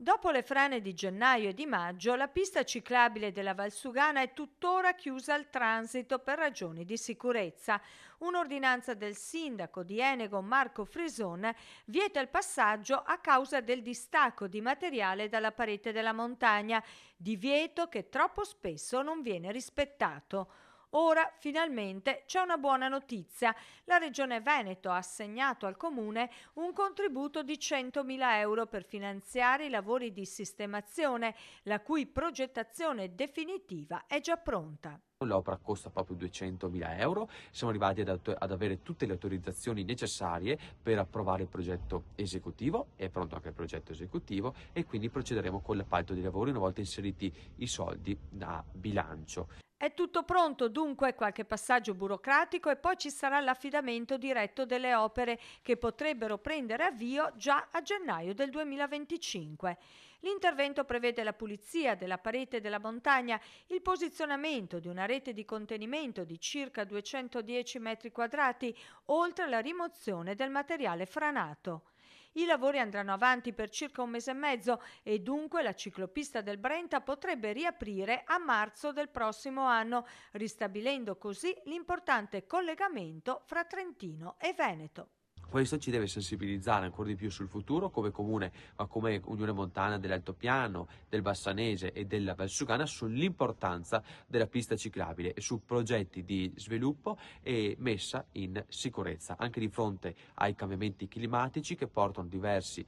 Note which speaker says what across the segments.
Speaker 1: Dopo le frane di gennaio e di maggio, la pista ciclabile della Valsugana è tuttora chiusa al transito per ragioni di sicurezza. Un'ordinanza del sindaco di Enego, Marco Frison, vieta il passaggio a causa del distacco di materiale dalla parete della montagna, divieto che troppo spesso non viene rispettato. Ora finalmente c'è una buona notizia. La Regione Veneto ha assegnato al Comune un contributo di 100.000 euro per finanziare i lavori di sistemazione, la cui progettazione definitiva è già pronta.
Speaker 2: L'opera costa proprio 200.000 euro, siamo arrivati ad avere tutte le autorizzazioni necessarie per approvare il progetto esecutivo, è pronto anche il progetto esecutivo e quindi procederemo con l'appalto dei lavori una volta inseriti i soldi a bilancio.
Speaker 1: È tutto pronto, dunque qualche passaggio burocratico e poi ci sarà l'affidamento diretto delle opere che potrebbero prendere avvio già a gennaio del 2025. L'intervento prevede la pulizia della parete della montagna, il posizionamento di una rete di contenimento di circa 210 metri quadrati, oltre alla rimozione del materiale franato. I lavori andranno avanti per circa un mese e mezzo e dunque la ciclopista del Brenta potrebbe riaprire a marzo del prossimo anno, ristabilendo così l'importante collegamento fra Trentino e Veneto.
Speaker 2: Questo ci deve sensibilizzare ancora di più sul futuro come comune, ma come Unione Montana dell'Altopiano, del Bassanese e della Valsugana sull'importanza della pista ciclabile e su progetti di sviluppo e messa in sicurezza, anche di fronte ai cambiamenti climatici che portano diversi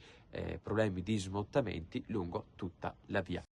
Speaker 2: problemi di smottamenti lungo tutta la via.